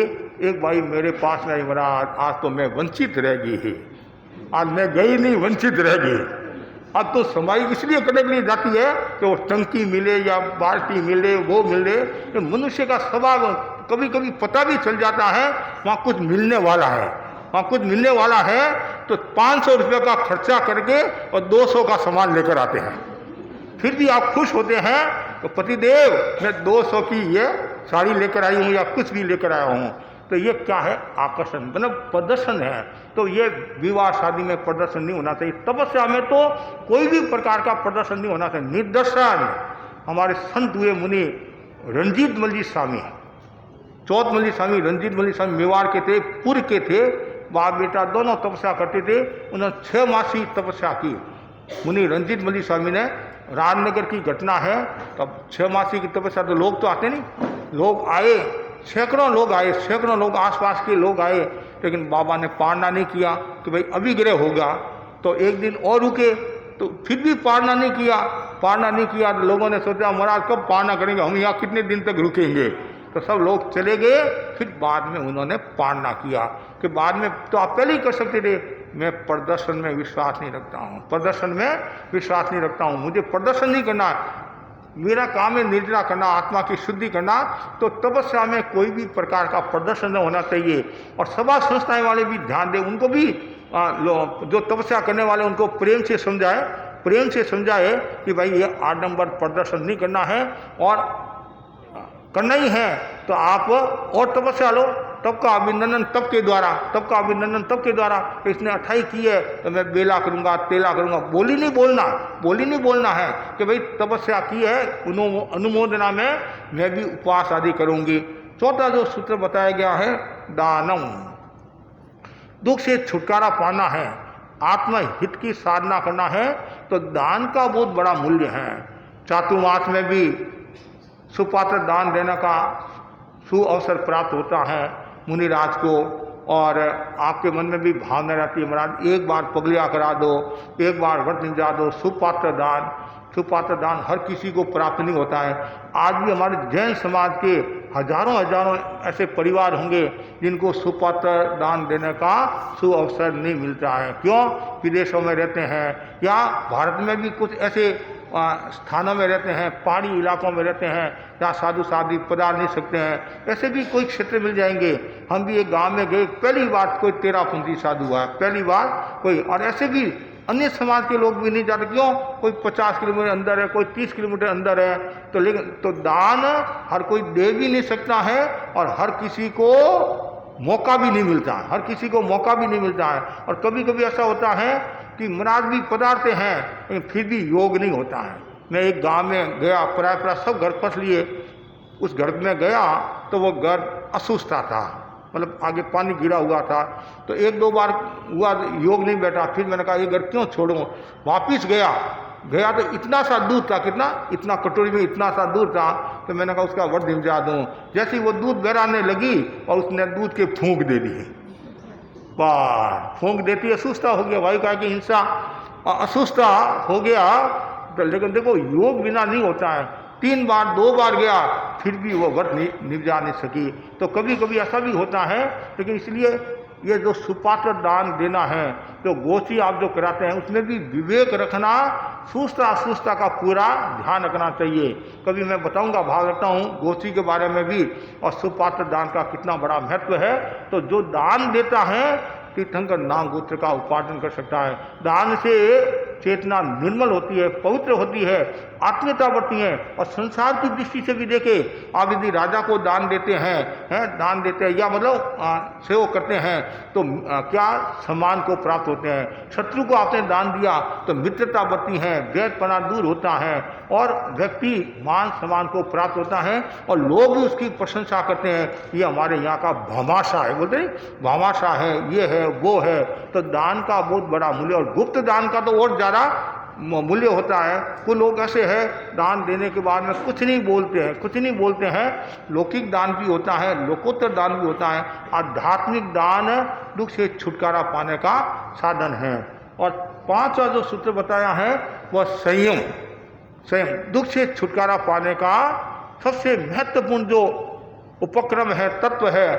एक भाई मेरे पास में आई, महाराज आज तो मैं वंचित रह गई, आज मैं गई नहीं, वंचित रह गई। अब तो समाई इसलिए करने के लिए जाती है कि वो टंकी मिले या बाल्टी मिले, वो मिले। तो मनुष्य का स्वभाव कभी कभी पता भी चल जाता है वहाँ कुछ मिलने वाला है, वहाँ कुछ मिलने वाला है, तो 500 रुपये का खर्चा करके और 200 का सामान लेकर आते हैं। फिर भी आप खुश होते हैं तो पतिदेव मैं 200 की ये साड़ी लेकर आई हूँ या कुछ भी लेकर आया हूँ। तो ये क्या है? आकर्षण, मतलब प्रदर्शन है। तो ये विवाह शादी में प्रदर्शन नहीं होना चाहिए। तपस्या में तो कोई भी प्रकार का प्रदर्शन नहीं होना चाहिए। निदर्शन हमारे संत हुए मुनि रंजीत मल्ली स्वामी, चौथ मल्ली स्वामी, रंजीत मल्ली स्वामी मेवाड़ के थे, पुर के थे, बाप बेटा दोनों तपस्या करते थे। उन्होंने 6 मासी तपस्या की। मुनि रंजीत मल्ली स्वामी ने, राजनगर की घटना है, तब 6 मासी की तपस्या, तो लोग तो आते नहीं, लोग आए, सैकड़ों लोग आए, सैकड़ों लोग आसपास के लोग आए, लेकिन बाबा ने पारना नहीं किया कि भाई अभी ग्रह होगा। तो एक दिन और रुके, तो फिर भी पारना नहीं किया, पारना नहीं किया। तो लोगों ने सोचा महाराज कब पारना करेंगे, हम यहाँ कितने दिन तक रुकेंगे। तो सब लोग चले गए। फिर बाद में उन्होंने पारना किया कि बाद में तो आप पहले ही कर सकते थे, मैं प्रदर्शन में विश्वास नहीं रखता हूँ, प्रदर्शन में विश्वास नहीं रखता हूँ, मुझे प्रदर्शन नहीं करना, मेरा काम है निर्जरा करना, आत्मा की शुद्धि करना। तो तपस्या में कोई भी प्रकार का प्रदर्शन न होना चाहिए। और सभा संस्थाएं वाले भी ध्यान दें, उनको भी जो तपस्या करने वाले उनको प्रेम से समझाए, प्रेम से समझाए कि भाई ये आडंबर प्रदर्शन नहीं करना है, और करना ही है तो आप और तपस्या लो। तब का अभिनंदन तब के द्वारा, तब का अभिनंदन तब के द्वारा। तो इसने 28 की है तो मैं बेला करूंगा, तेला करूंगा, बोली नहीं बोलना, बोली नहीं बोलना है कि भाई तपस्या की है, अनुमोदना में मैं भी उपवास आदि करूंगी। चौथा जो सूत्र बताया गया है दानम, दुख से छुटकारा पाना है, आत्महित की साधना करना है, तो दान का बहुत बड़ा मूल्य है। चातुर्मास में भी सुपात्र दान देने का सुअवसर प्राप्त होता है मुनिराज को, और आपके मन में भी भावना रहती है महाराज एक बार पगलिया करा दो, एक बार व्रत निजा दो। सुपात्र दान, सुपात्र दान हर किसी को प्राप्त नहीं होता है। आज भी हमारे जैन समाज के हजारों हजारों ऐसे परिवार होंगे जिनको सुपात्र दान देने का सुअवसर नहीं मिलता है। क्यों? विदेशों में रहते हैं या भारत में भी कुछ ऐसे स्थानों में रहते हैं, पहाड़ी इलाकों में रहते हैं जहाँ साधु साधु पधार नहीं सकते हैं। ऐसे भी कोई क्षेत्र मिल जाएंगे। हम भी एक गांव में गए, पहली बार कोई 13-15 साधु है, पहली बार कोई। और ऐसे भी अन्य समाज के लोग भी नहीं जाते। क्यों? कोई 50 किलोमीटर अंदर है, कोई 30 किलोमीटर अंदर है। तो लेकिन तो दान हर कोई दे भी नहीं सकता है, और हर किसी को मौका भी नहीं मिलता है, हर किसी को मौका भी नहीं मिलता है। और कभी कभी ऐसा होता है कि महाराज भी पधारते हैं लेकिन फिर भी योग नहीं होता है। मैं एक गांव में गया, प्राय सब घर फंस लिए। उस घर में गया तो वो घर असुस्ता था, मतलब आगे पानी गिरा हुआ था। तो 1-2 बार हुआ, योग नहीं बैठा। फिर मैंने कहा ये घर क्यों छोड़ूं। वापिस गया तो इतना सा दूध था, कितना, इतना कटोरी में इतना सा दूध था। तो मैंने कहा उसका व्रत निजा दूँ। जैसे ही वो दूध बहराने लगी और उसने दूध के फूंक दे दिए, बार फूंक देती असुस्ता हो गया। भाई कहा कि हिंसा असुस्ता हो गया। तो लेकिन देखो योग बिना नहीं होता है। 3 बार 2 बार गया फिर भी वो व्रत निभा नहीं सकी। तो कभी कभी ऐसा भी होता है। लेकिन इसलिए ये जो सुपात्र दान देना है, तो गोची आप जो कराते हैं उसमें भी विवेक रखना, सुस्ता का पूरा ध्यान रखना चाहिए। कभी मैं बताऊंगा, भाग रखता हूँ गोची के बारे में भी, और सुपात्र दान का कितना बड़ा महत्व है। तो जो दान देता है तीर्थंकर नाम गोत्र का उपार्जन कर सकता है। दान से चेतना निर्मल होती है, पवित्र होती है, आत्मीयता बढ़ती है। और संसार की दृष्टि से भी देखे, आप यदि राजा को दान देते हैं, दान देते हैं या मतलब सेवा करते हैं तो क्या सम्मान को प्राप्त होते हैं। शत्रु को आपने दान दिया तो मित्रता बढ़ती है, वैरपना दूर होता है, और व्यक्ति मान सम्मान को प्राप्त होता है, और लोग भी उसकी प्रशंसा करते हैं। ये हमारे यहाँ का भामाशाह है, बोलते हैं भामाशाह है, ये है वो है। तो दान का बहुत बड़ा मूल्य, और गुप्त दान का तो और ज़्यादा मूल्य होता है। कुछ लोग ऐसे हैं दान देने के बाद में कुछ नहीं बोलते हैं। लौकिक दान भी होता है, लोकोत्तर दान भी होता है। आध्यात्मिक दान दुख से छुटकारा पाने का साधन है। और 5वां जो सूत्र बताया है वह संयम दुख से छुटकारा पाने का सबसे महत्वपूर्ण जो उपक्रम है, तत्व है,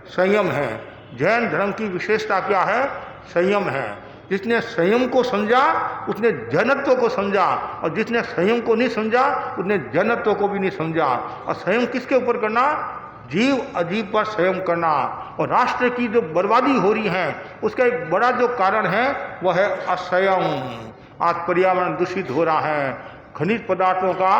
संयम है। जैन धर्म की विशेषता क्या है? संयम है। जिसने संयम को समझा उसने जनत्व को समझा, और जिसने संयम को नहीं समझा उसने जनत्व को भी नहीं समझा। और संयम किसके ऊपर करना? जीव अजीव पर संयम करना। और राष्ट्र की जो बर्बादी हो रही है उसका एक बड़ा जो कारण है वह है असंयम। आज पर्यावरण दूषित हो रहा है, खनिज पदार्थों का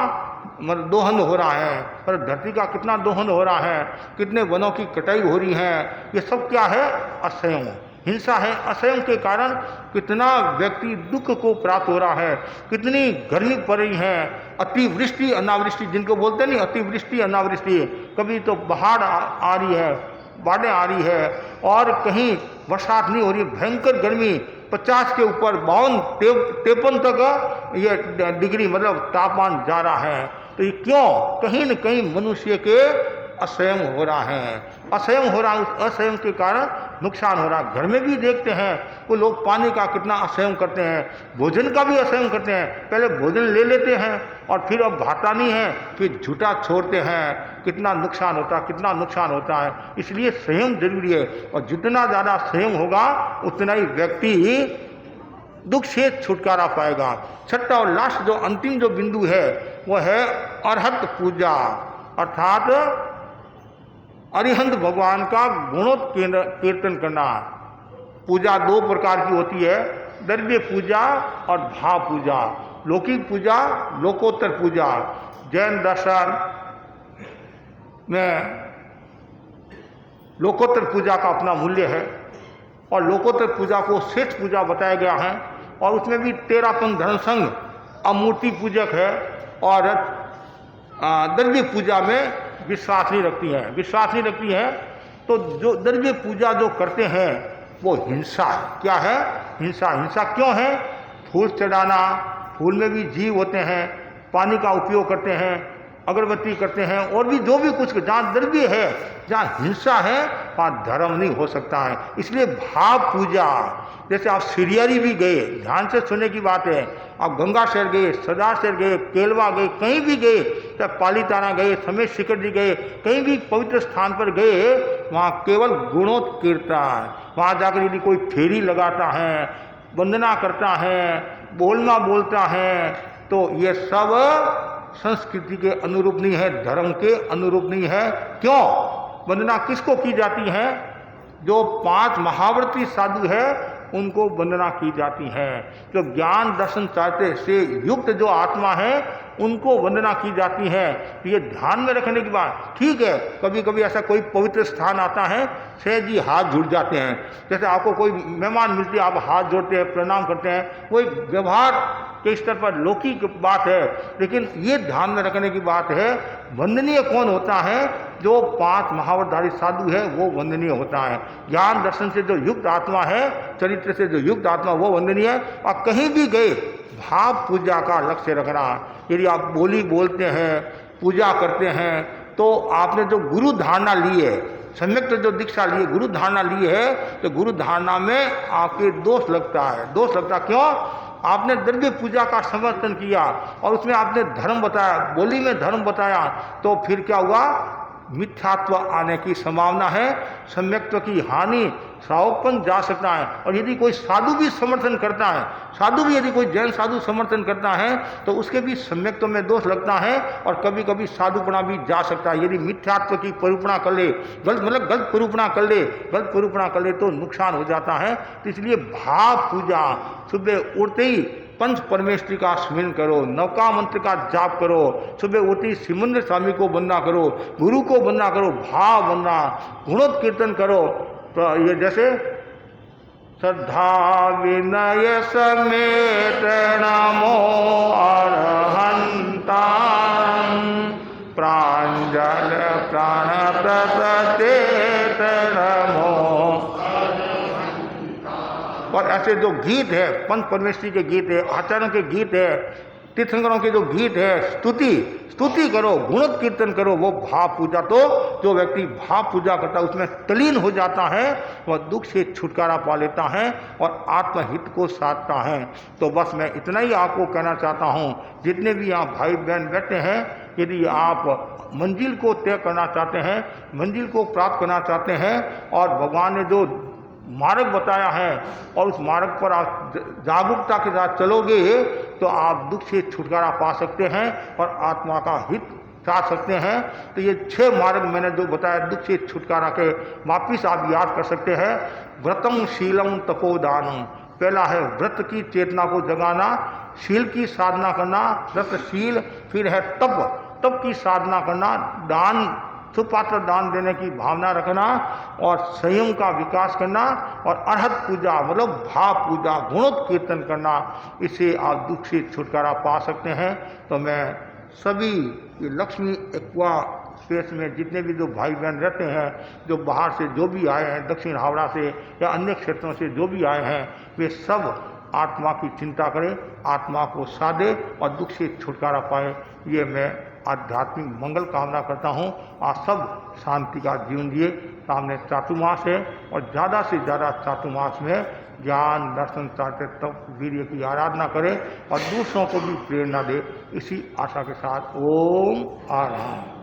मतलब दोहन हो रहा है, पर धरती का कितना दोहन हो रहा है, कितने वनों की कटाई हो रही है, ये सब क्या है? असंयम, हिंसा है। असंयम के कारण कितना व्यक्ति दुख को प्राप्त हो रहा है, कितनी गर्मी पड़ रही है, अतिवृष्टि अनावृष्टि जिनको बोलते नहीं, अतिवृष्टि अनावृष्टि, कभी तो बाढ़ आ रही है, बाढ़ें आ रही है, और कहीं बरसात नहीं हो रही, भयंकर गर्मी, 50 के ऊपर 52-53 तक ये डिग्री मतलब तापमान जा रहा है। तो ये क्यों? कहीं न कहीं मनुष्य के असंयम हो रहा है, असंयम हो रहा है। उस असंयम के कारण नुकसान हो रहा है। घर में भी देखते हैं वो लोग पानी का कितना असंयम करते हैं, भोजन का भी असंयम करते हैं। पहले भोजन ले लेते हैं और फिर अब भाता नहीं है, फिर झूठा छोड़ते हैं। कितना नुकसान होता है, कितना नुकसान होता है। इसलिए संयम जरूरी है, और जितना ज़्यादा संयम होगा उतना ही व्यक्ति दुख से छुटकारा पाएगा। छठा और लास्ट जो अंतिम जो बिंदु है वह है अरहत पूजा, अर्थात अरिहंत भगवान का गुणोत्कीर्तन करना। पूजा 2 प्रकार की होती है, द्रव्य पूजा और भाव पूजा। लौकिक पूजा, लोकोत्तर पूजा। जैन दर्शन में लोकोत्तर पूजा का अपना मूल्य है, और लोकोत्तर पूजा को श्रेष्ठ पूजा बताया गया है। और उसमें भी 13 पंथ धर्म संघ अमूर्ति पूजक है, और द्रव्य पूजा में विश्वास नहीं रखती हैं। विश्वास नहीं रखती हैं तो जो द्रव्य पूजा जो करते हैं वो हिंसा है। क्या है? हिंसा। हिंसा क्यों है? फूल चढ़ाना, फूल में भी जीव होते हैं, पानी का उपयोग करते हैं, अगरबत्ती करते हैं, और भी जो भी कुछ, जहाँ द्रव्य है, जहाँ हिंसा है वहाँ धर्म नहीं हो सकता है। इसलिए भाव पूजा, जैसे आप सिरियारी भी गए, ध्यान से सुनने की बात है, आप गंगा शहर गए, सरदार शहर गए, केलवा गए, कहीं भी गए, चाहे पालीताना गए, समेत शिखर जी गए, कहीं भी पवित्र स्थान पर गए, वहाँ केवल गुणोत्कीर्तन। वहाँ जाकर यदि कोई फेरी लगाता है, वंदना करता है, बोलना बोलता है, तो ये सब संस्कृति के अनुरूप नहीं है, धर्म के अनुरूप नहीं है। क्यों? वंदना किसको की जाती है? जो 5 महाव्रती साधु है उनको वंदना की जाती है। जो ज्ञान दर्शन चाहते से युक्त जो आत्मा है उनको वंदना की जाती है। तो ये ध्यान में रखने की बात। ठीक है, कभी कभी ऐसा कोई पवित्र स्थान आता है, सहज जी हाथ जुड़ जाते हैं, जैसे आपको कोई मेहमान मिलते हैं, आप हाथ जोड़ते हैं, प्रणाम करते हैं, वो एक व्यवहार के स्तर पर लौकिक बात है। लेकिन ये ध्यान में रखने की बात है, वंदनीय कौन होता है? जो 5 महावरधारी साधु है वो वंदनीय होता है। ज्ञान दर्शन से जो युक्त आत्मा है, चरित्र से जो युक्त आत्मा, वो वंदनीय है। और कहीं भी गए भाव पूजा का लक्ष्य रखना। यदि आप बोली बोलते हैं, पूजा करते हैं, तो आपने जो गुरु धारणा ली है, सम्यक जो दीक्षा ली है, गुरु धारणा ली है, तो गुरु धारणा में आपके दोष लगता है। दोष लगता क्यों? आपने द्रव्य पूजा का समर्थन किया और उसमें आपने धर्म बताया, बोली में धर्म बताया, तो फिर क्या हुआ? मिथ्यात्व आने की संभावना है, सम्यक्त्व की हानि, श्रावकपन जा सकता है। और यदि कोई साधु भी समर्थन करता है, साधु भी यदि कोई जैन साधु समर्थन करता है, तो उसके भी सम्यक्त्व में दोष लगता है, और कभी कभी साधुपना भी जा सकता है। यदि मिथ्यात्व की परिरूपणा कर ले, गलत परिरूपणा कर ले, गलत परिरूपणा कर ले तो नुकसान हो जाता है। तो इसलिए भाव पूजा, सुबह उठते ही पंच परमेश्वरी का स्मरण करो, नौका मंत्र का जाप करो, सुबह उठते ही सिमंदर स्वामी को वंदना करो, गुरु को वंदना करो, भाव वंदना, गुणोत्कीर्तन करो। तो ये जैसे श्रद्धा विनय समेत नमो अरहंतां प्रांजल प्राणप्रसचेत नमो। और ऐसे जो गीत है, पंच परमेश्वरी के गीत है, आचार्यों के गीत है, तीर्थंकरों के जो गीत है, स्तुति करो, गुणोत्कीर्तन करो, वो भाव पूजा। तो जो व्यक्ति भाव पूजा करता है उसमें तलीन हो जाता है, वह दुख से छुटकारा पा लेता है और आत्महित को साधता है। तो बस मैं इतना ही आपको कहना चाहता हूँ, जितने भी यहाँ भाई बहन बैठे हैं, यदि आप मंजिल को तय करना चाहते हैं, मंजिल को प्राप्त करना चाहते हैं, और भगवान ने जो मार्ग बताया है और उस मार्ग पर आप जागरूकता के साथ चलोगे तो आप दुख से छुटकारा पा सकते हैं और आत्मा का हित चाह सकते हैं। तो ये 6 मार्ग मैंने जो बताया दुख से छुटकारा के, वापिस आप याद कर सकते हैं। व्रतम शीलम तपोदानम, पहला है व्रत की चेतना को जगाना, शील की साधना करना, व्रतशील, फिर है तप की साधना करना, दान, सुपात्र दान देने की भावना रखना और संयम का विकास करना और अरहत पूजा मतलब भाव पूजा, गुणोत्कीर्तन करना। इससे आप दुख से छुटकारा पा सकते हैं। तो मैं सभी ये लक्ष्मी एक्वा स्पेस में जितने भी जो भाई बहन रहते हैं, जो बाहर से जो भी आए हैं, दक्षिण हावड़ा से या अन्य क्षेत्रों से जो भी आए हैं, वे सब आत्मा की चिंता करें, आत्मा को साधे और दुख से छुटकारा पाए। ये मैं आध्यात्मिक मंगल कामना करता हूँ। आप सब शांति का जीवन जिए। सामने चातुर्मास है और ज़्यादा से ज़्यादा चातुर्मास में ज्ञान, दर्शन, चाहते तप, वीर्य की आराधना करें और दूसरों को भी प्रेरणा दे। इसी आशा के साथ ओम आराम।